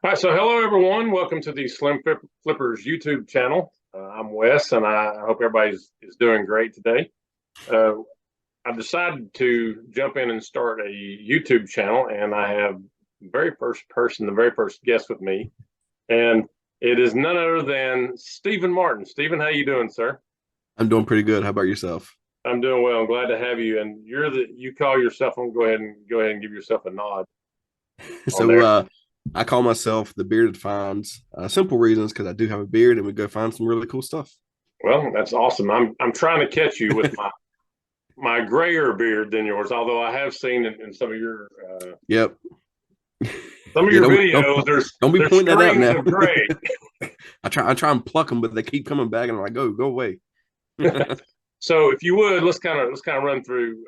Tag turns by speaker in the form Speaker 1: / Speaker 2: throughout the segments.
Speaker 1: All right, so hello everyone. Welcome to the Flippers YouTube channel. I'm Wes, and I hope everybody's is doing great today. Uh, I've decided to jump in and start a YouTube channel, and I have the very first person, the very first guest with me, and it is none other than Stephen Martin. Stephen, how you doing, sir?
Speaker 2: I'm doing pretty good. How about yourself?
Speaker 1: I'm doing well. I'm glad to have you. And you call yourself. I'm gonna go ahead and give yourself a nod on
Speaker 2: So
Speaker 1: there.
Speaker 2: I call myself the bearded finds. Simple reasons because I do have a beard and we go find some really cool stuff.
Speaker 1: Well, that's awesome. I'm trying to catch you with my grayer beard than yours, although I have seen in
Speaker 2: Yep.
Speaker 1: some of
Speaker 2: Yeah,
Speaker 1: your
Speaker 2: don't
Speaker 1: videos.
Speaker 2: don't be
Speaker 1: There's
Speaker 2: pointing that out
Speaker 1: streams
Speaker 2: now.
Speaker 1: of gray.
Speaker 2: I try and pluck them, but they keep coming back, and I'm like, go away.
Speaker 1: So if you would, let's kind of run through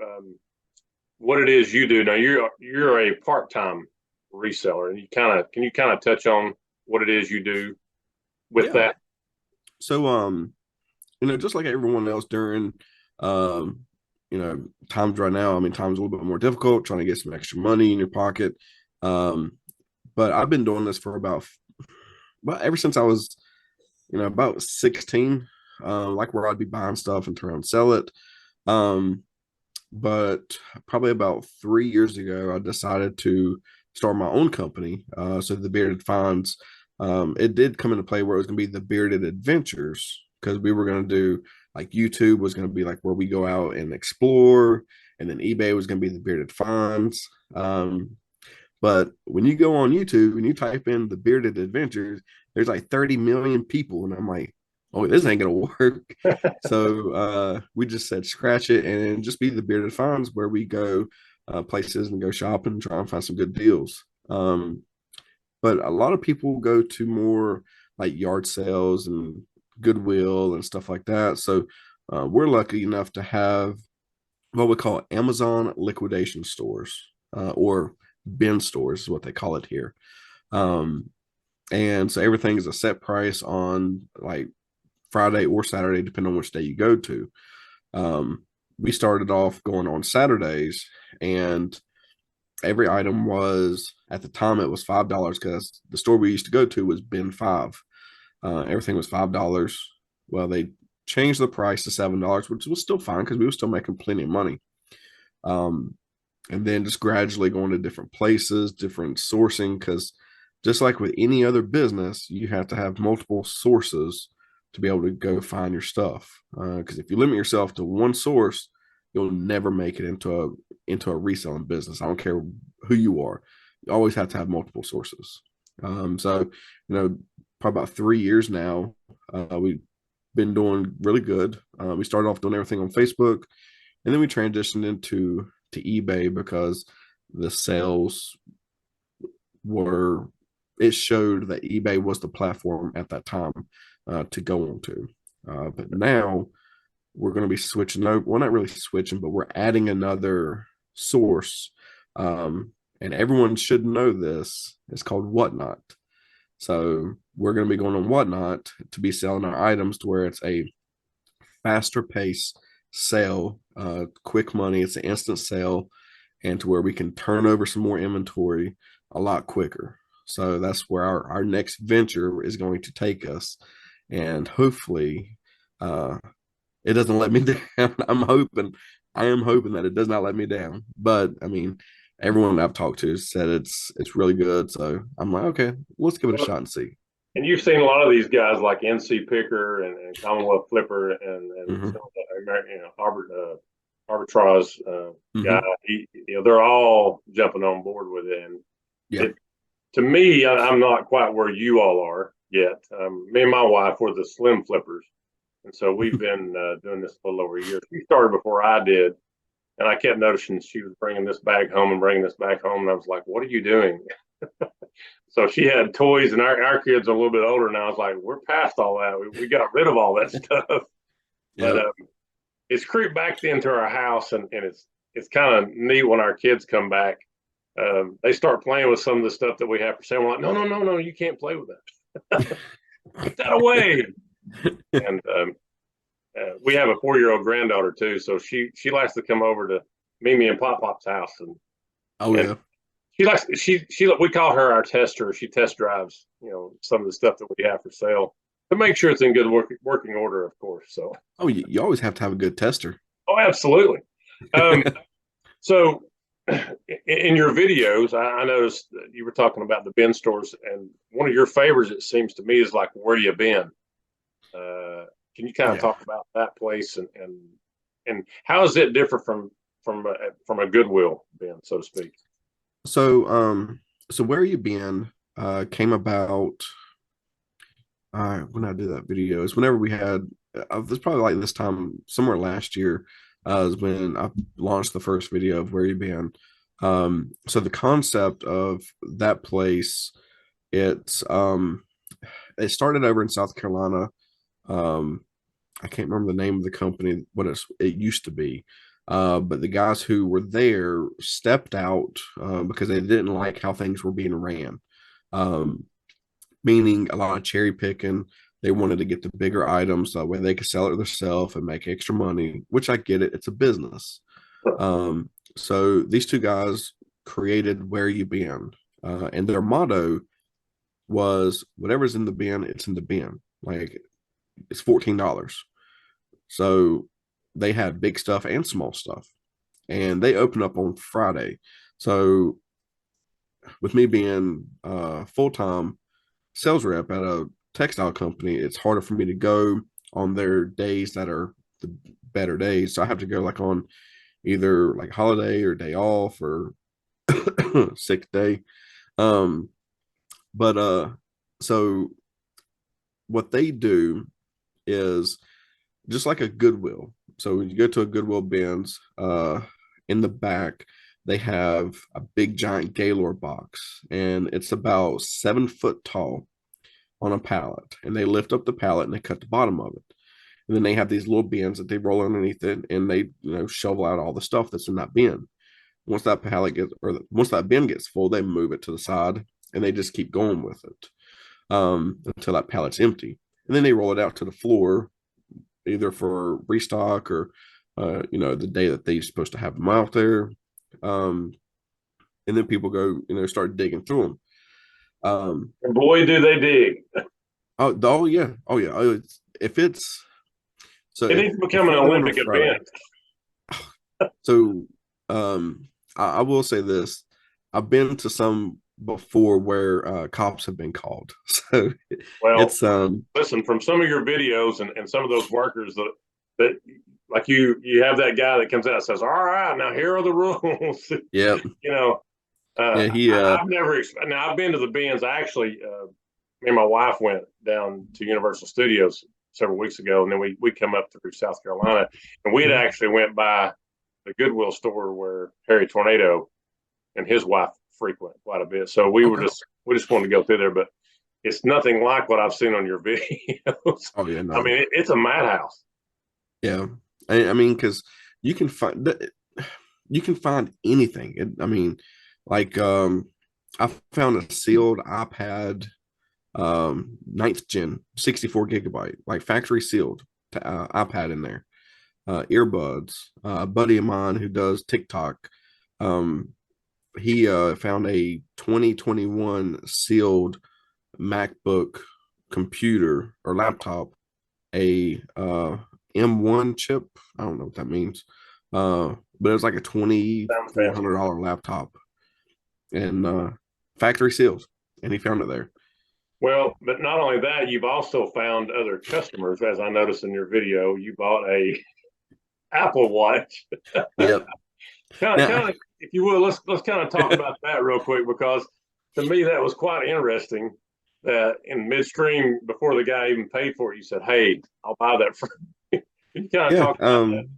Speaker 1: what it is you do. Now you're a part time reseller, and you kind of touch on what it is you do with
Speaker 2: Yeah.
Speaker 1: that?
Speaker 2: So just like everyone else during um, times right now. I mean, times a little bit more difficult, trying to get some extra money in your pocket. Um, but I've been doing this for about ever since I was about 16, like where I'd be buying stuff and turn around and sell it. Um, but probably about 3 years ago, I decided to start my own company. So the Bearded Finds, it did come into play where it was going to be the Bearded Adventures because we were going to do like YouTube was going to be like where we go out and explore, and then eBay was going to be the Bearded Finds. But when you go on YouTube and you type in the Bearded Adventures, there's like 30 million people. And I'm like, oh, this ain't going to work. So we just said scratch it and just be the Bearded Finds where we go places and go shopping and try and find some good deals. But a lot of people go to more like yard sales and Goodwill and stuff like that. So we're lucky enough to have what we call Amazon liquidation stores, or bin stores is what they call it here. Um, and so everything is a set price on like Friday or Saturday, depending on which day you go to. We started off going on Saturdays, and every item was at the time it was $5 because the store we used to go to was bin five. Everything was $5. Well, they changed the price to $7, which was still fine because we were still making plenty of money. Um, and then just gradually going to different places, different sourcing, because just like with any other business, you have to have multiple sources to be able to go find your stuff. Because if you limit yourself to one source, you'll never make it into a reselling business. I don't care who you are; you always have to have multiple sources. So, probably about 3 years now, we've been doing really good. We started off doing everything on Facebook, and then we transitioned into to eBay because the sales were it showed that eBay was the platform at that time to go on to. But now we're going to be switching over. Well, not really switching, but we're adding another source. And everyone should know this. It's called Whatnot. So we're going to be going on Whatnot to be selling our items to where it's a faster pace sale, quick money. It's an instant sale, and to where we can turn over some more inventory a lot quicker. So that's where our next venture is going to take us. And hopefully, uh, it doesn't let me down. I am hoping that it does not let me down. But I mean, everyone I've talked to said it's really good. So I'm like, okay, let's give it a
Speaker 1: Well,
Speaker 2: shot and see.
Speaker 1: and you've seen a lot of these guys like NC Picker and Commonwealth Flipper and some
Speaker 2: Mm-hmm.
Speaker 1: of the arbitrage guy.
Speaker 2: Mm-hmm.
Speaker 1: They're all jumping on board with it. And
Speaker 2: Yeah.
Speaker 1: it to me, I'm not quite where you all are yet. Me and my wife were the slim flippers, and so we've been doing this a little over a year. She started before I did, and I kept noticing she was bringing this bag home and bringing this back home, and I was like, "What are you doing?" So she had toys, and our kids are a little bit older now. I was like, "We're past all that. We got rid of all that stuff." But
Speaker 2: Yep.
Speaker 1: it's creeped back into our house, and it's kind of neat when our kids come back. They start playing with some of the stuff that we have for sale. We're like, no, no, no, no, you can't play with that. Put that away. And we have a 4-year-old granddaughter too, so she likes to come over to Mimi and Pop Pop's house,
Speaker 2: Oh
Speaker 1: and
Speaker 2: yeah.
Speaker 1: we call her our tester. She test drives, some of the stuff that we have for sale to make sure it's in good working order, of course. So,
Speaker 2: Oh, you always have to have a good tester.
Speaker 1: oh, absolutely. Um, so in your videos, I noticed that you were talking about the bin stores, and one of your favorites, it seems to me, is like where you been. Uh, can you kind of
Speaker 2: Yeah.
Speaker 1: talk about that place and how is it different from a Goodwill bin, so to speak?
Speaker 2: So, so where you been came about when I did that video is whenever we had it was probably like this time somewhere last year is when I launched the first video of where you been. So the concept of that place, it's it started over in South Carolina. Um, I can't remember the name of the company, what it used to be. But the guys who were there stepped out because they didn't like how things were being ran. Um, Meaning a lot of cherry picking. They wanted to get the bigger items so that way they could sell it themselves and make extra money, which I get it. It's a business. So these two guys created Where You Been, and their motto was whatever's in the bin, it's in the bin. Like it's $14. So they had big stuff and small stuff. And they opened up on Friday. So with me being full time sales rep at a textile company, it's harder for me to go on their days that are the better days. So I have to go like on either like holiday or day off or sick day. Um, but so what they do is just like a Goodwill. So when you go to a Goodwill bins, in the back, they have a big giant Gaylord box, and it's about 7 foot tall on a pallet. And they lift up the pallet and they cut the bottom of it. And then they have these little bins that they roll underneath it, and they shovel out all the stuff that's in that bin. Once that pallet gets or once that bin gets full, they move it to the side and they just keep going with it until that pallet's empty. And then they roll it out to the floor either for restock or the day that they're supposed to have them out there. Um, and then people go, start digging through them.
Speaker 1: And boy, do they dig!
Speaker 2: Oh yeah, oh yeah. If it's so
Speaker 1: It needs to
Speaker 2: if
Speaker 1: become an
Speaker 2: you're going on
Speaker 1: Olympic
Speaker 2: Friday,
Speaker 1: event.
Speaker 2: so I will say this: I've been to some before where cops have been called. So
Speaker 1: Well,
Speaker 2: it's
Speaker 1: listen, from some of your videos and some of those workers that like you have that guy that comes out and says, "All right, now here are the rules."
Speaker 2: yeah,
Speaker 1: you know,
Speaker 2: yeah, he
Speaker 1: I've never now I've been to the bins. I actually, me and my wife went down to Universal Studios several weeks ago, and then we come up through South Carolina, and we had
Speaker 2: Mhm.
Speaker 1: actually went by the Goodwill store where Harry Tornado and his wife frequent quite a bit. So
Speaker 2: Okay.
Speaker 1: we just wanted to go through there, but it's nothing like what I've seen on your videos.
Speaker 2: Oh yeah,
Speaker 1: I
Speaker 2: no.
Speaker 1: mean, it's a madhouse.
Speaker 2: Yeah. I mean, because you can find you can find anything. I mean, like I found a sealed iPad, ninth gen, 64 gigabyte, like factory sealed to, iPad in there. Earbuds. A buddy of mine who does TikTok, um, he found a 2021 sealed MacBook computer or laptop, a M1 chip. I don't know what that means. But it was like a
Speaker 1: Sounds fancy.
Speaker 2: $2,400 laptop and factory seals, and he found it there.
Speaker 1: Well, but not only that, you've also found other customers, as I noticed in your video. You bought a Apple Watch.
Speaker 2: Yep. Now,
Speaker 1: Kind of, if you will, let's kind of talk about that real quick because to me that was quite interesting. That in midstream, before the guy even paid for it, you said, "Hey, I'll buy that for." You. Can you kind of
Speaker 2: yeah.
Speaker 1: talk about that in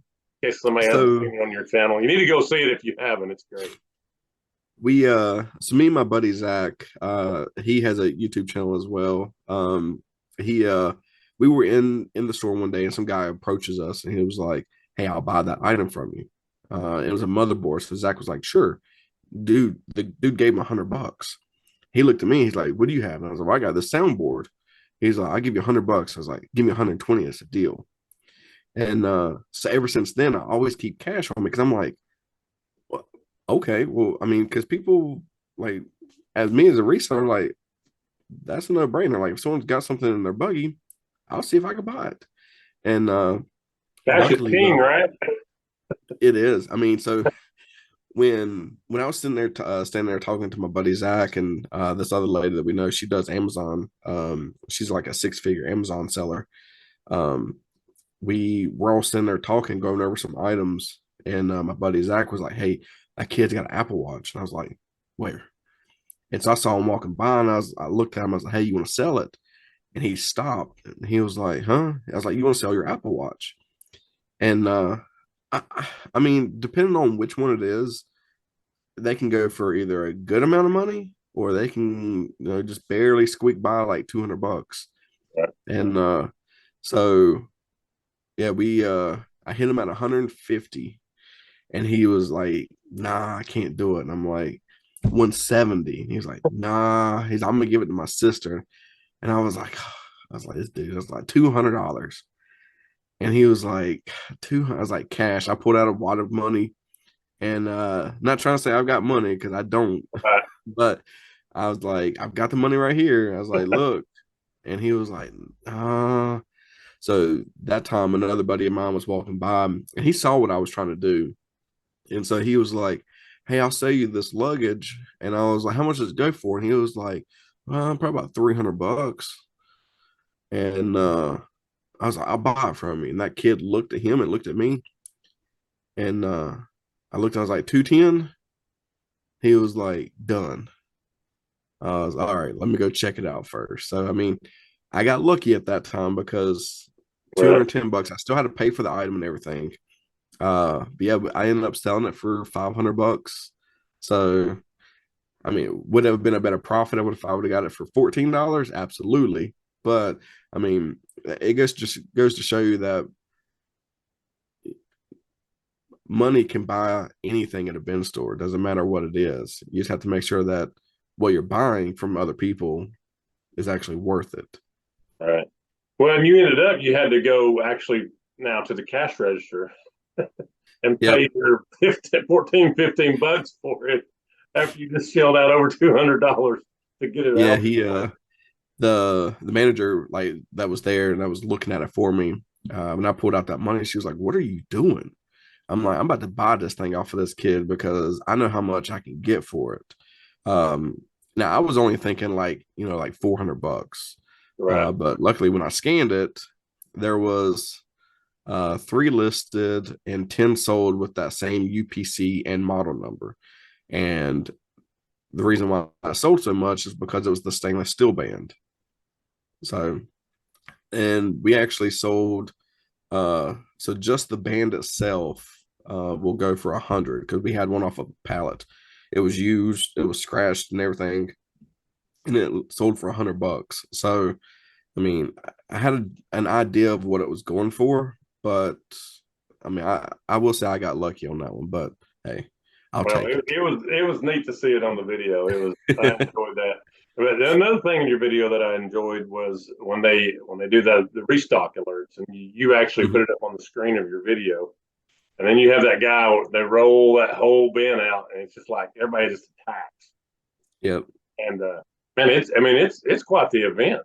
Speaker 1: case somebody hasn't
Speaker 2: So
Speaker 1: seen it on your channel? You need to go see it if you haven't. It's great.
Speaker 2: so me and my buddy Zach, he has a YouTube channel as well. He we were in the store one day and some guy approaches us and he was like, "Hey, I'll buy that item from you." It was a motherboard. So Zach was like, "Sure." Dude, the dude gave him $100. He looked at me, he's like, "What do you have?" And I was like, "Well, I got this soundboard." He's like, "I'll give you $100." I was like, "Give me 120, it's a deal." And so ever since then, I always keep cash on me because I'm like, well, okay, well, I mean, because people like as me as a reseller, like that's a no brainer. Like if someone's got something in their buggy, I'll see if I can buy it. And
Speaker 1: Cash is
Speaker 2: luckily
Speaker 1: king,
Speaker 2: the
Speaker 1: right?
Speaker 2: it is. I mean, so when I was sitting there standing there talking to my buddy Zach and this other lady that we know, she does Amazon. She's like a 6-figure Amazon seller. Um, we were all sitting there talking, going over some items, and my buddy Zach was like, "Hey, that kid's got an Apple Watch," and I was like, "Where?" And so I saw him walking by, and I looked at him. I was like, "Hey, you want to sell it?" And he stopped, and he was like, "Huh?" I was like, "You want to sell your Apple Watch?" And I, I mean, depending on which one it is, they can go for either a good amount of money or they can, just barely squeak by like $200.
Speaker 1: Right.
Speaker 2: And so yeah, we I hit him at 150 and he was like, "Nah, I can't do it." And I'm like, 170. And he's like, "Nah." I'm gonna give it to my sister. And I was like, this dude, I was like $200. And he was like, 200. I was like, cash. I pulled out a wad of money and not trying to say I've got money because I don't,
Speaker 1: Right.
Speaker 2: but I was like, "I've got the money right here." I was like, "Look." And he was like, so that time another buddy of mine was walking by and he saw what I was trying to do. And so he was like, "Hey, I'll sell you this luggage." And I was like, "How much does it go for?" And he was like, "Probably about $300." And I was like, "I'll buy it from you." And that kid looked at him and looked at me. And I looked, I was like, 210. He was like, "Done." I was all right, let me go check it out first. So I mean, I got lucky at that time because
Speaker 1: Right.
Speaker 2: $210, I still had to pay for the item and everything. But yeah, I ended up selling it for $500. So I mean, would it have been a better profit if I would have got it for $14? Absolutely. But I mean, it just goes to show you that money can buy anything at a bin store. It doesn't matter what it is. You just have to make sure that what you're buying from other people is actually worth it.
Speaker 1: All right. Well, and you ended up, you had to go actually now to the cash register and
Speaker 2: Yep.
Speaker 1: pay your 15, 14, $15 for it after you just shelled out over $200 to get it
Speaker 2: Yeah,
Speaker 1: out.
Speaker 2: he the manager like that was there and that was looking at it for me. When I pulled out that money, she was like, "What are you doing?" I'm like, "I'm about to buy this thing off of this kid because I know how much I can get for it." Um, Now I was only thinking like, like $400.
Speaker 1: Right.
Speaker 2: But luckily when I scanned it, there was 3 listed and 10 sold with that same UPC and model number. And the reason why I sold so much is because it was the stainless steel band. So, and we actually sold, so just the band itself will go for 100 because we had one off of a pallet. It was used, it was scratched and everything, and it sold for $100. So, I mean, I had an idea of what it was going for, but I mean, I will say I got lucky on that one, but hey, I'll
Speaker 1: Well,
Speaker 2: take it.
Speaker 1: it was neat to see it on the video. It was I enjoyed that. But another thing in your video that I enjoyed was when they do the restock alerts and you actually put
Speaker 2: Mhm.
Speaker 1: it up on the screen of your video, and then you have that guy they roll that whole bin out, and it's just like everybody just attacks.
Speaker 2: Yep.
Speaker 1: And man, it's I mean it's quite the event.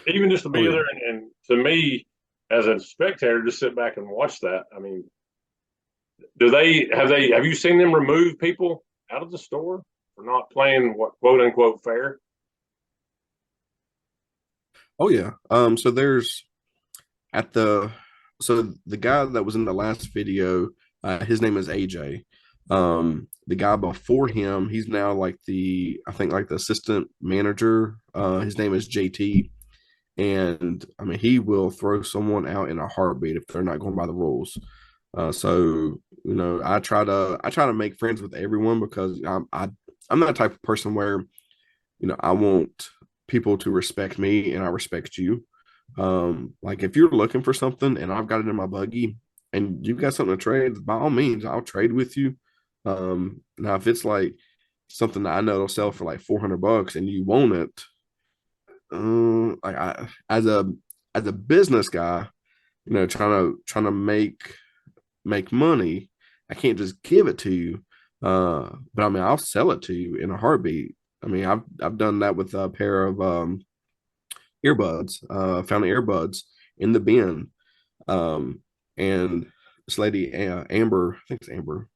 Speaker 1: Even just to
Speaker 2: Oh
Speaker 1: be
Speaker 2: yeah.
Speaker 1: there and to me as a spectator, just sit back and watch that. I mean, have you seen them remove people out of the store for not playing what quote unquote fair?
Speaker 2: Oh yeah. So there's at the so the guy that was in the last video, his name is AJ. The guy before him, he's now like I think like the assistant manager. His name is JT. And I mean, he will throw someone out in a heartbeat if they're not going by the rules. So I try to make friends with everyone because I'm that type of person where I want people to respect me and I respect you. Like if you're looking for something and I've got it in my buggy and you've got something to trade, by all means, I'll trade with you. Now if it's like something that I know will sell for like $400 and you want it, like as a business guy, trying to make money, I can't just give it to you. But I mean, I'll sell it to you in a heartbeat. I mean, I've done that with a pair of earbuds. Found the earbuds in the bin. And this lady, Amber, I think it's Amber.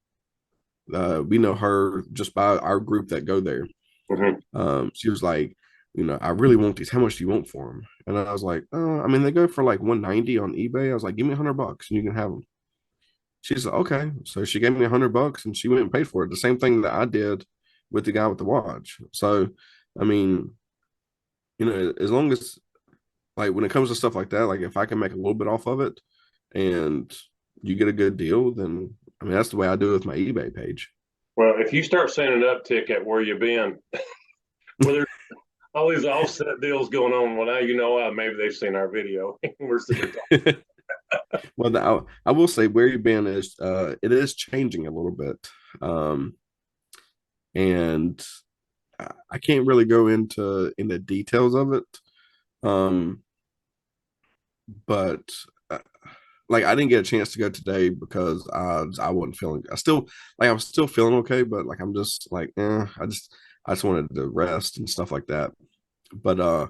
Speaker 2: We know her just by our group that go there.
Speaker 1: Hmm.
Speaker 2: She was like, I really want these. How much do you want for them? And I was like, I mean, they go for like 190 on eBay. I was like, give me $100 and you can have them. She's like, okay. So she gave me $100 and she went and paid for it. The same thing that I did with the guy with the watch. So, I mean, as long as like when it comes to stuff like that, like if I can make a little bit off of it and you get a good deal, then I mean that's the way I do it with my eBay page.
Speaker 1: Well, if you start seeing an uptick at where you've been, where there's all these offset deals going on, well, now you know maybe they've seen our video. We're sitting there talking.
Speaker 2: Well, I will say where you've been is it is changing a little bit. Um, and I can't really go into details of it. Um, but like I didn't get a chance to go today because I wasn't feeling. I was still feeling okay, but like I'm just like I just wanted to rest and stuff like that. But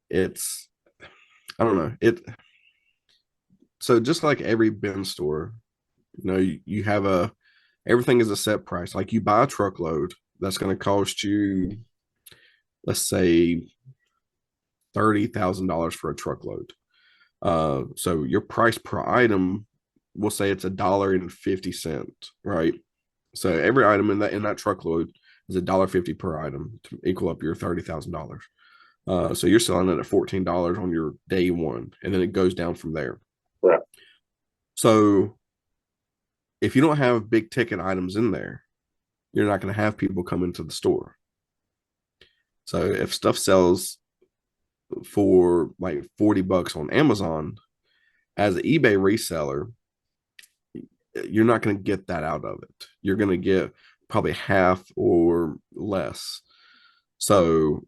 Speaker 2: it's I don't know it. So just like every bin store, you have everything is a set price. Like you buy a truckload that's going to cost you, let's say, $30,000 for a truckload. So your price per item, we'll say it's $1.50, right? So every item in that truckload is $1.50 per item to equal up your $30,000. So you're selling it at $14 on your day one, and then it goes down from there.
Speaker 1: Right.
Speaker 2: So if you don't have big ticket items in there, you're not going to have people come into the store. So if stuff sells for like $40 on Amazon, as an eBay reseller, you're not going to get that out of it. You're going to get probably half or less. So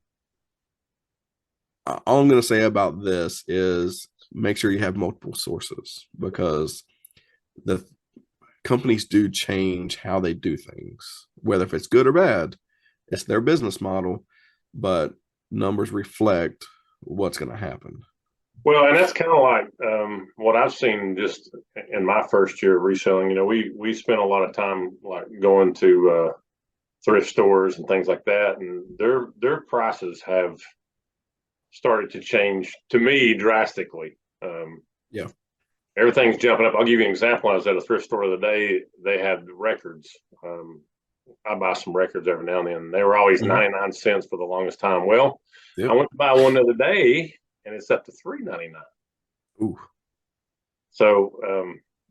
Speaker 2: all I'm going to say about this is make sure you have multiple sources because the companies do change how they do things, whether if it's good or bad. It's their business model, but numbers reflect what's going to happen.
Speaker 1: Well, and that's kind of like what I've seen just in my first year of reselling. We spent a lot of time like going to thrift stores and things like that, and their prices have started to change to me drastically.
Speaker 2: Yeah.
Speaker 1: Everything's jumping up. I'll give you an example. I was at a thrift store the other day. They had records. I buy some records every now and then. They were always
Speaker 2: Mm-hmm.
Speaker 1: 99 cents for the longest time. Well, I
Speaker 2: Yep.
Speaker 1: went to buy one the other day and it's up to $3.99.
Speaker 2: Ooh.
Speaker 1: So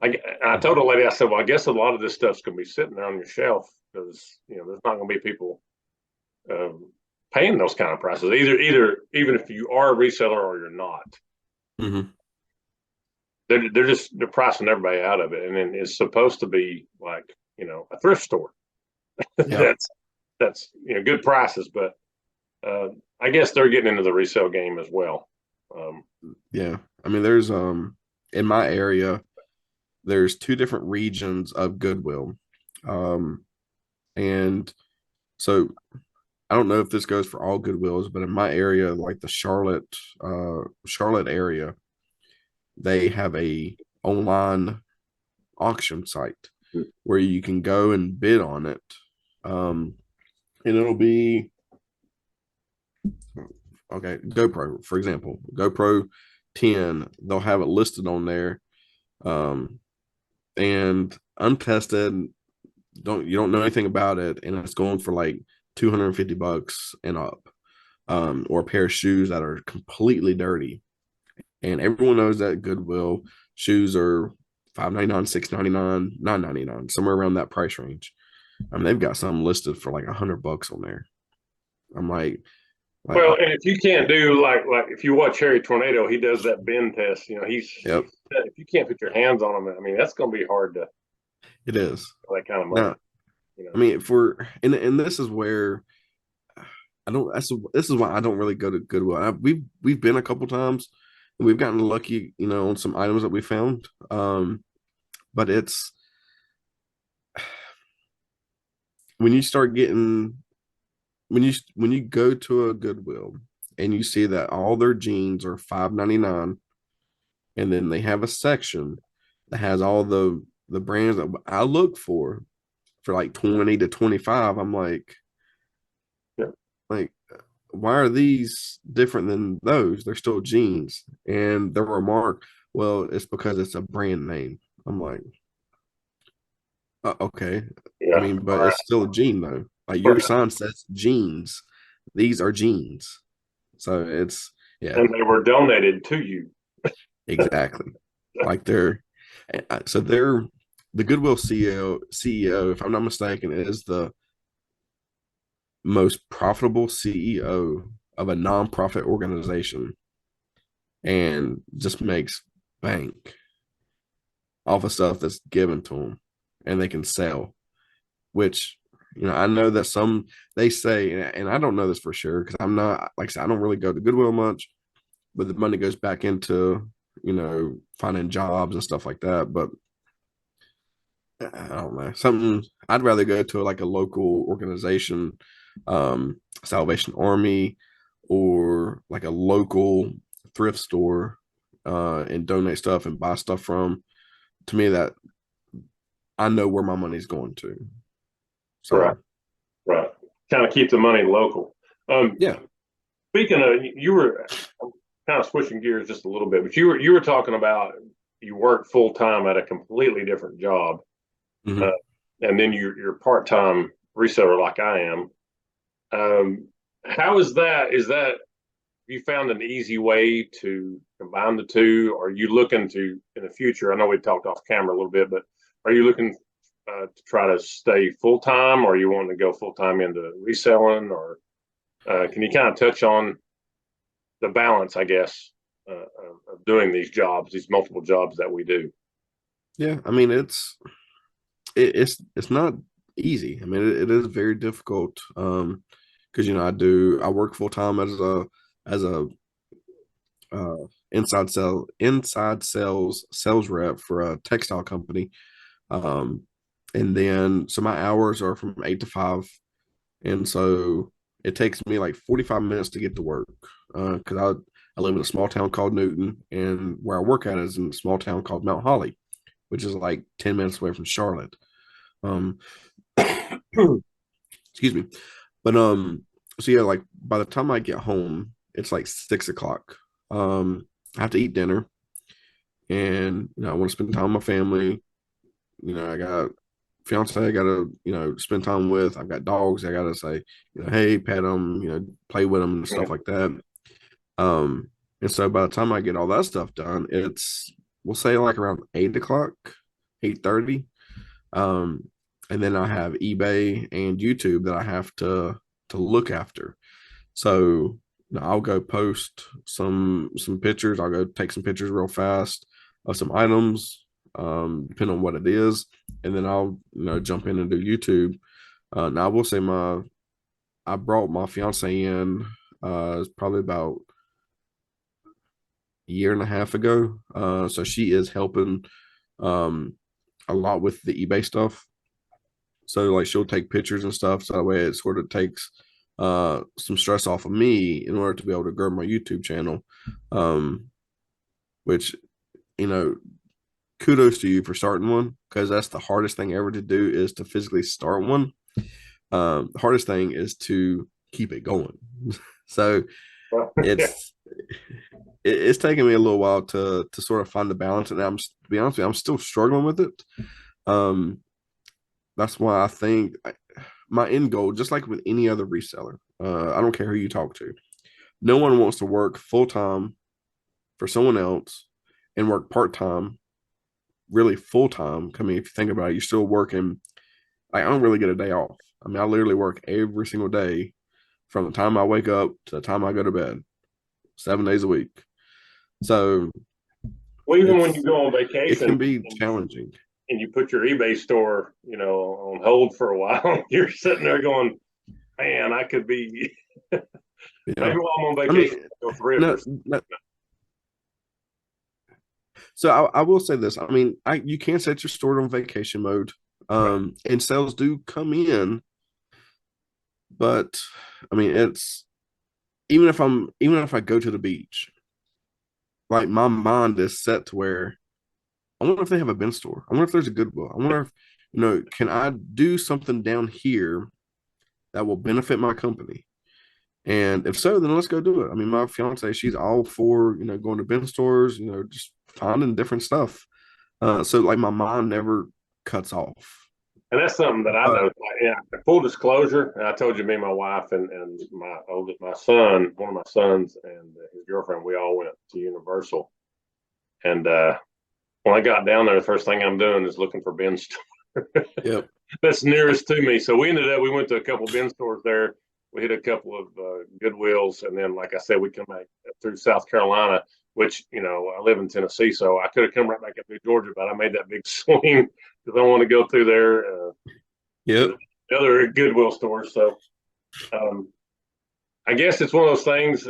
Speaker 1: I told the lady, I said, well, I guess a lot of this stuff's going to be sitting there on your shelf because there's not going to be people paying those kind of prices. Either even if you are a reseller or you're not,
Speaker 2: Mm-hmm.
Speaker 1: they're pricing everybody out of it, and then it's supposed to be like a thrift store.
Speaker 2: Yeah.
Speaker 1: that's good prices, but I guess they're getting into the resale game as well.
Speaker 2: Yeah. I mean, there's in my area, there's two different regions of Goodwill. Um, and so I don't know if this goes for all Goodwills, but in my area, like the Charlotte area, they have a online auction site where you can go and bid on it. Um, and it'll be okay, GoPro, for example, GoPro 10, they'll have it listed on there. Um, and untested, you don't know anything about it, and it's going for like $250 and up. Or a pair of shoes that are completely dirty. And everyone knows that Goodwill shoes are $5.99, $6.99, $9.99, somewhere around that price range. I mean, they've got some listed for like $100 on there. I'm like,
Speaker 1: Well, and if you can't do like if you watch Harry Tornado, he does that bin test.
Speaker 2: yep,
Speaker 1: He's if you can't put your hands on him, I mean that's going to be hard to
Speaker 2: it is.
Speaker 1: that kind of money.
Speaker 2: Now, I mean, and this is where I don't. This is why I don't really go to Goodwill. We've been a couple times, and we've gotten lucky, on some items that we found. But when you start getting when you go to a Goodwill and you see that all their jeans are $5.99, and then they have a section that has all the brands that I look for like 20 to 25. I'm
Speaker 1: Yeah.
Speaker 2: like, why are these different than those? They're still jeans. And the remark, well, it's because it's a brand name. I'm like, okay. I
Speaker 1: Yeah.
Speaker 2: mean, but it's still a jean though. Like your
Speaker 1: Right.
Speaker 2: sign says jeans. These are jeans. So it's, yeah,
Speaker 1: And they were donated to you.
Speaker 2: exactly. Like they're the Goodwill CEO, if I'm not mistaken, is the most profitable CEO of a nonprofit organization and just makes bank off of stuff that's given to them and they can sell, which, I know that some they say, and I don't know this for sure because I'm not, like I said, I don't really go to Goodwill much, but the money goes back into, finding jobs and stuff like that. But I don't know, something I'd rather go to like a local organization, Salvation Army, or like a local thrift store, and donate stuff and buy stuff from. To me, that I know where my money's going to.
Speaker 1: Right.
Speaker 2: So
Speaker 1: Right. Kind of keep the money local. Um,
Speaker 2: yeah.
Speaker 1: Speaking of, you were kind of switching gears just a little bit, but you were talking about you work full time at a completely different job, uh,
Speaker 2: Hmm.
Speaker 1: and then you're part time reseller like I am. Um, how is that? Is that you found an easy way to combine the two? Are you looking to in the future? I know we talked off camera a little bit, but are you looking to try to stay full time, or you want to go full time into reselling, or can you kind of touch on the balance, I guess, of doing these jobs, these multiple jobs that we do?
Speaker 2: Yeah, I mean it's not easy. I mean it is very difficult, because I work full time as a uh inside sales rep for a textile company. Um, and then so my hours are from 8 to 5, and so it takes me like 45 minutes to get to work. Because I live in a small town called Newton, and where I work at is in a small town called Mount Holly, which is like 10 minutes away from Charlotte. Um, excuse me. But so yeah, like by the time I get home, it's like 6 o'clock. I have to eat dinner, and I want to spend time with my family. I got fiance I gotta, spend time with. I've got dogs I gotta say, hey, pet them, play with them and stuff like that. Um, and so by the time I get all that stuff done, it's, we'll say, like around 8 o'clock, 8:30. Um, and then I have eBay and YouTube that I have to look after. So I'll go post some pictures. I'll go take some pictures real fast of some items, depending on what it is, and then I'll jump in and do YouTube. Now I will say I brought my fiance in, it's probably about a year and a half ago. So she is helping, um, a lot with the eBay stuff. So like she'll take pictures and stuff. So that way it sort of takes some stress off of me in order to be able to grow my YouTube channel. Um, which, you know, kudos to you for starting one, because that's the hardest thing ever to do, is to physically start one. The hardest thing is to keep it going. So
Speaker 1: Well, yeah,
Speaker 2: it's it's taken me a little while to sort of find the balance, and to be honest with you, I'm still struggling with it. Um, that's why I think my end goal, just like with any other reseller, I don't care who you talk to, no one wants to work full time for someone else and work part time, really full time. I mean, if you think about it, you're still working. Like, I don't really get a day off. I mean, I literally work every single day from the time I wake up to the time I go to bed, 7 days a week. So
Speaker 1: well, even when you
Speaker 2: it's
Speaker 1: go on
Speaker 2: it
Speaker 1: vacation
Speaker 2: can be
Speaker 1: and
Speaker 2: challenging.
Speaker 1: you put your eBay store, on hold for a while, you're sitting there going, "Man, I could be
Speaker 2: Yeah.
Speaker 1: maybe while I'm on
Speaker 2: I
Speaker 1: vacation,
Speaker 2: mean,
Speaker 1: go thrift or
Speaker 2: no,
Speaker 1: something."
Speaker 2: no. So I will say this. I mean, you can set your store on vacation mode,
Speaker 1: Right.
Speaker 2: and sales do come in But I mean, it's even if I go to the beach, like my mind is set to where I wonder if they have a bin store. I wonder if there's a Goodwill. I wonder if, can I do something down here that will benefit my company? And if so, then let's go do it. I mean, my fiance, she's all for, going to bin stores, just finding different stuff. So like my mind never cuts off.
Speaker 1: And that's something that I know.
Speaker 2: But
Speaker 1: Like, yeah, full disclosure, and I told you, me, my wife, and my son, one of my sons, and his girlfriend, we all went to Universal. And when I got down there, the first thing I'm doing is looking for bin stores.
Speaker 2: yep,
Speaker 1: That's nearest to me. So we went to a couple bin stores there. We hit a couple of Goodwills, and then, like I said, we come back through South Carolina, which, I live in Tennessee, so I could have come right back up through Georgia, but I made that big swing because I want to go through there to
Speaker 2: yep,
Speaker 1: the other Goodwill stores. So um, I guess it's one of those things.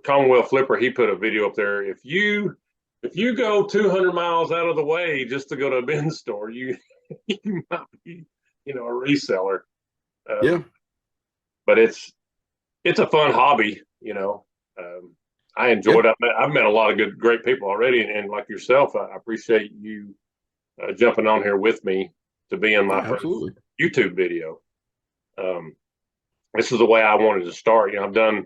Speaker 1: Commonwealth Flipper, he put a video up there. If you go 200 miles out of the way just to go to a bin store, you you might be, a reseller.
Speaker 2: yeah,
Speaker 1: Um, but it's a fun hobby. I
Speaker 2: yeah,
Speaker 1: enjoyed it. I've met a lot of great people already, and like yourself, I appreciate you jumping on here with me to be in my
Speaker 2: yeah,
Speaker 1: first
Speaker 2: absolutely.
Speaker 1: YouTube video. Um, this is the way I wanted to start. I've done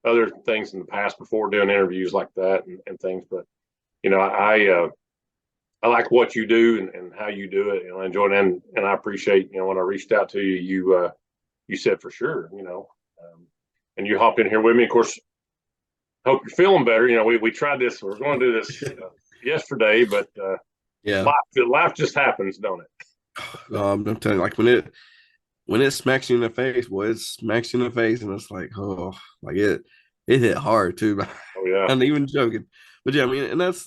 Speaker 1: other things in the past before doing interviews like that and things, but I like what you do and how you do it, and I enjoy it. And I appreciate, when I reached out to you, you said for sure, and you hopped in here with me. Of course, hope you're feeling better. We tried this. We're going to do this yesterday, but
Speaker 2: Yeah.
Speaker 1: life just happens, don't it?
Speaker 2: I'm telling you, like when it smacks you in the face, well, it smacks you in the face, and it's like, oh, like it hit hard too.
Speaker 1: Oh yeah,
Speaker 2: I'm not even joking. But yeah, I mean, and that's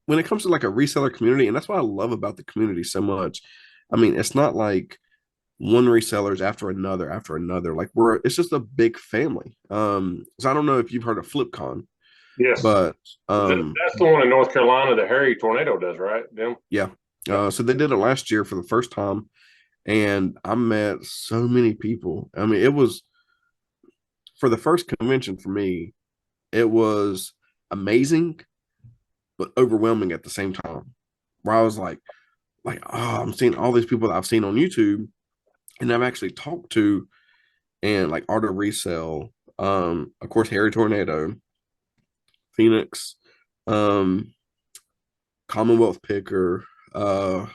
Speaker 2: when it comes to like a reseller community, and that's what I love about the community so much. I mean, it's not like one resellers after another. Like it's just a big family. So I don't know if you've heard of FlipCon,
Speaker 1: yes.
Speaker 2: but
Speaker 1: That's the one in North Carolina that Harry Tornado does, right? Them.
Speaker 2: yeah.
Speaker 1: Yeah.
Speaker 2: So they did it last year for the first time, and I met so many people. I mean, it was for the first convention for me, it was amazing but overwhelming at the same time. Where I was oh, I'm seeing all these people that I've seen on YouTube and I've actually talked to, and like Art of Resell, of course Harry Tornado, Phoenix, um, Commonwealth Picker, God,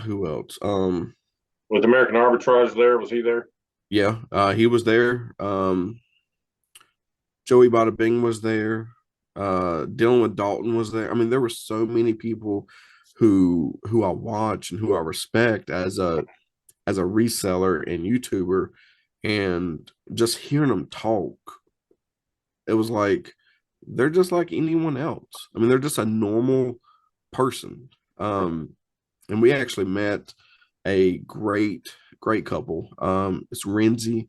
Speaker 2: who else?
Speaker 1: Was American Arbitrage there? Was he there?
Speaker 2: Yeah, he was there. Joey Bada Bing was there. Dealing with Dalton was there. I mean, there were so many people who I watch and who I respect as a reseller and YouTuber, and just hearing them talk, it was like they're just like anyone else. I mean, they're just a normal person. And we actually met a great couple. It's Renzi,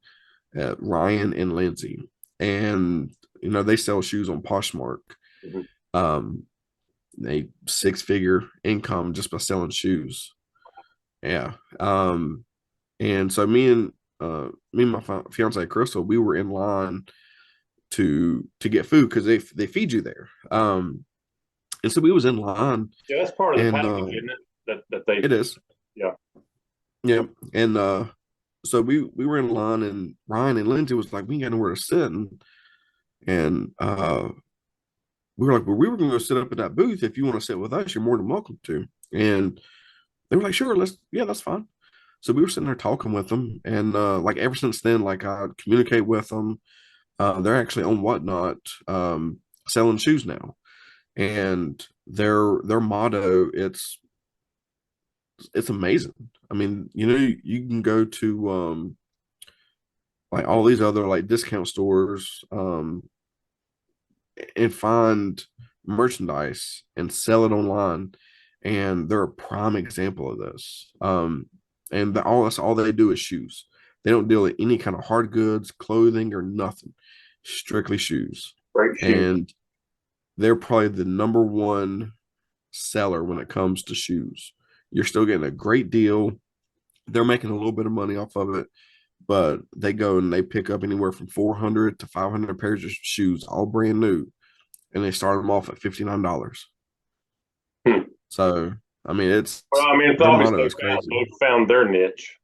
Speaker 2: Ryan, and Lindsay, and they sell shoes on Poshmark.
Speaker 1: Mhm.
Speaker 2: Um, a six-figure income just by selling shoes. Yeah. And so me and my fiance Crystal, we were in line to get food because they feed you there. And so we was in line,
Speaker 1: Yeah, that's part of the
Speaker 2: and
Speaker 1: package, isn't it? That they,
Speaker 2: it is,
Speaker 1: yeah.
Speaker 2: yeah. And so we were in line, and Ryan and Lindsay was like, we ain't got nowhere to sit, and we were like, well, we were going to go sit up at that booth. If you want to sit with us, you're more than welcome to. And they were like, sure, yeah, that's fine. So we were sitting there talking with them, and like ever since then, like I communicate with them. They're actually on Whatnot, selling shoes now, and their motto, it's amazing. I mean, you can go to like all these other like discount stores, and find merchandise and sell it online, and they're a prime example of this. And that's all they do is shoes. They don't deal with any kind of hard goods, clothing, or nothing. Strictly shoes.
Speaker 1: Great shoe.
Speaker 2: And they're probably the number one seller when it comes to shoes. You're still getting a great deal. they're making a little bit of money off of it, but they go and they pick up anywhere from 400 to 500 pairs of shoes, all brand new, and they start them off at $59.
Speaker 1: Hmm.
Speaker 2: So, I mean, it's
Speaker 1: Well, I mean, it's
Speaker 2: their
Speaker 1: obviously
Speaker 2: motto is crazy.
Speaker 1: they've found their niche,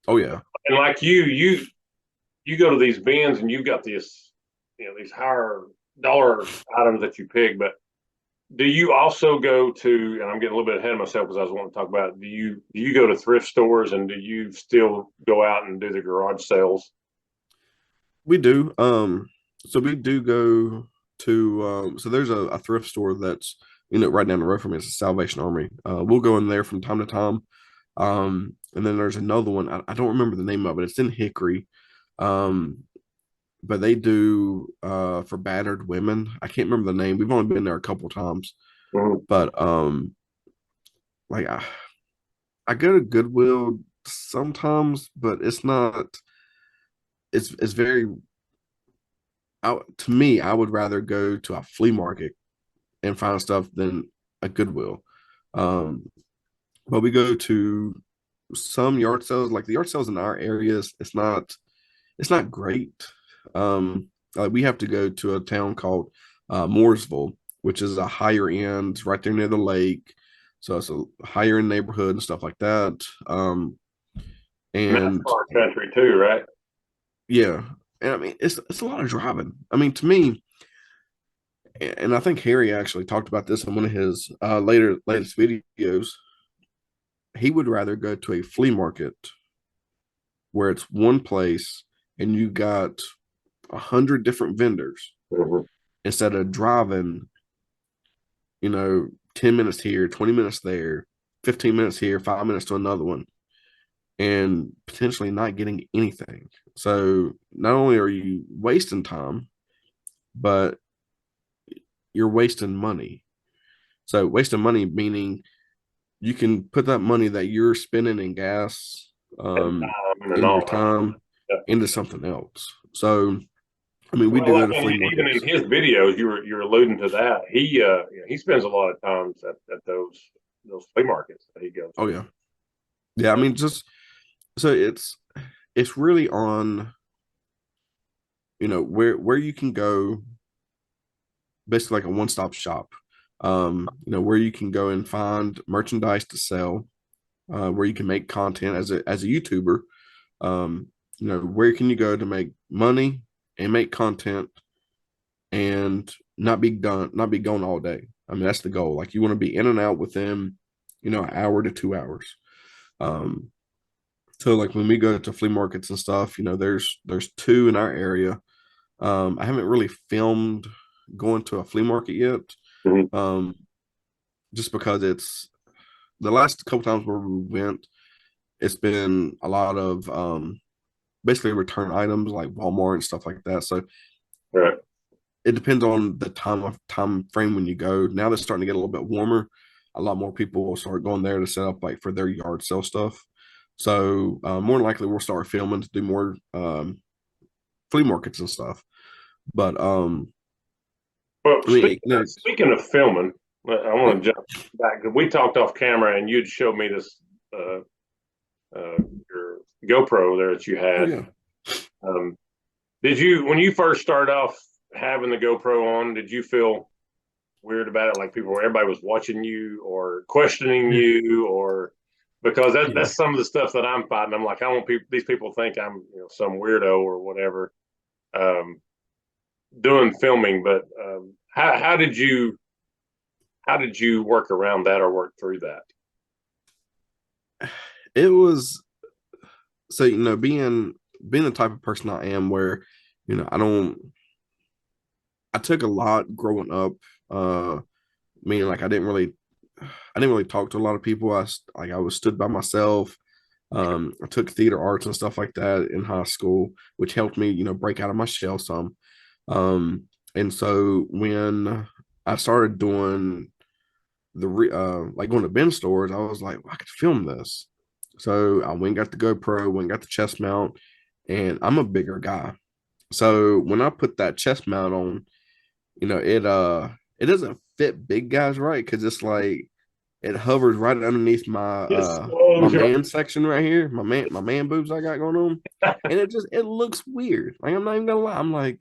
Speaker 2: Oh yeah,
Speaker 1: and like you go to these bins and you've got these, these higher dollar items that you pick, but do you also go to, and I'm getting a little bit ahead of myself because I was wanting to talk about, do you go to thrift stores and do you still go out and do the garage sales?
Speaker 2: we do. So we do go to so there's a thrift store that's right down the road from me. It's a Salvation Army. We'll go in there from time to time. And then there's another one. I don't remember the name of it. It's in Hickory. Um, but they do for battered women. I can't remember the name. We've only been there a couple times,
Speaker 1: Mhm.
Speaker 2: but like I go to Goodwill sometimes, but it's not. It's very. To me, I would rather go to a flea market and find stuff than a Goodwill. Um, but we go to some yard sales, like the yard sales in our areas. It's not great. We have to go to a town called Mooresville, which is a higher end, right there near the lake. So it's a higher end neighborhood and stuff like that.
Speaker 1: And that's
Speaker 2: And
Speaker 1: far country too, right?
Speaker 2: yeah, and I mean it's a lot of driving. I mean, to me, and I think Harry actually talked about this in one of his latest videos. He would rather go to a flea market where it's one place and you got 100 different vendors
Speaker 1: Mhm.
Speaker 2: instead of driving, 10 minutes here, 20 minutes there, 15 minutes here, 5 minutes to another one, and potentially not getting anything. So not only are you wasting time, but you're wasting money. So wasting money meaning you can put that money that you're spending in gas,
Speaker 1: And
Speaker 2: um,
Speaker 1: time and
Speaker 2: in your
Speaker 1: all that.
Speaker 2: time
Speaker 1: Yeah.
Speaker 2: into something else. So I mean, we
Speaker 1: Well,
Speaker 2: do go
Speaker 1: like,
Speaker 2: to
Speaker 1: and
Speaker 2: flea
Speaker 1: even in
Speaker 2: markets.
Speaker 1: his videos, you're alluding to that. He spends a lot of times at those flea markets that he goes
Speaker 2: Oh
Speaker 1: to.
Speaker 2: yeah, yeah. I mean, just so it's really on where you can go, basically like a one stop shop. Where you can go and find merchandise to sell, where you can make content as a YouTuber. Where can you go to make money and make content and not be gone all day. I mean, that's the goal. Like you want to be in and out within, an hour to 2 hours. Um, so like when we go to flea markets and stuff, there's two in our area. I haven't really filmed going to a flea market yet.
Speaker 1: Mhm.
Speaker 2: Um, just because it's the last couple times where we went, it's been a lot of basically return items like Walmart and stuff like that. So
Speaker 1: Right.
Speaker 2: it depends on the time frame when you go. Now they're starting to get a little bit warmer. A lot more people will start going there to set up like for their yard sale stuff. So more than likely we'll start filming to do more flea markets and stuff. But
Speaker 1: Well,
Speaker 2: I mean,
Speaker 1: speaking of filming, I
Speaker 2: yeah,
Speaker 1: want to jump back. We talked off camera, and you'd showed me this uh, your GoPro there that you
Speaker 2: oh
Speaker 1: had.
Speaker 2: yeah,
Speaker 1: Um, did you, when you first started off having the GoPro on, did you feel weird about it? Like everybody was watching you or questioning
Speaker 2: yeah,
Speaker 1: you, or because
Speaker 2: yeah.
Speaker 1: that's some of the stuff that I'm fighting. I'm like, I don't want these people to think I'm some weirdo or whatever doing filming. But how did you work around that or work through that?
Speaker 2: It was so being the type of person I am, where I don't. I took a lot growing up. Meaning like I didn't really talk to a lot of people. I was stood by myself. I took theater arts and stuff like that in high school, which helped me, break out of my shell some. And so when I started doing like going to bin stores, I was like, well, I could film this. So I went and got the GoPro, went and got the chest mount, and I'm a bigger guy. So when I put that chest mount on, it doesn't fit big guys right because it's like it hovers right underneath my
Speaker 1: It's
Speaker 2: my
Speaker 1: so
Speaker 2: man section right here, my man boobs I got going on, and it looks weird. Like I'm not even gonna lie, I'm like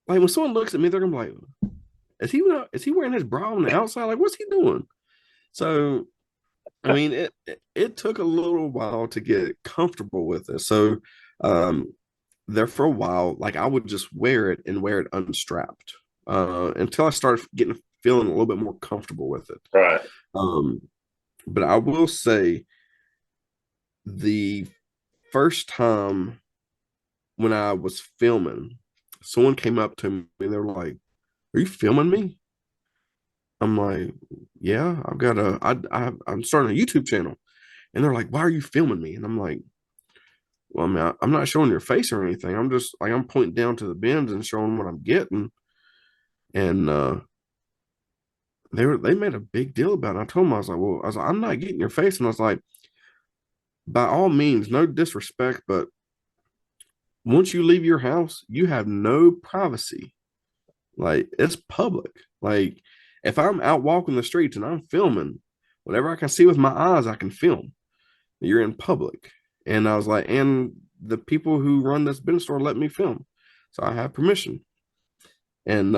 Speaker 2: when someone looks at me, they're gonna be like, is he wearing his bra on the outside? Like what's he doing? So I mean, it took a little while to get comfortable with it. So, um, there for a while, like I would just wear it and wear it unstrapped, until I started getting feeling a little bit more comfortable with it.
Speaker 1: right.
Speaker 2: Um, but I will say the first time when I was filming, someone came up to me and they were like, "Are you filming me?" I'm like, "Yeah, I'm starting a YouTube channel." And they're like, "Why are you filming me?" And I'm like, "Well, I mean, I'm not showing your face or anything. I'm just like I'm pointing down to the bins and showing what I'm getting." And they made a big deal about it. I told them I was like, "I'm not getting your face," and I was like, "By all means, no disrespect, but once you leave your house, you have no privacy. Like it's public. Like if I'm out walking the streets and I'm filming, whatever I can see with my eyes, I can film. You're in public." And I was like, and the people who run this bin store let me film. So I have permission. And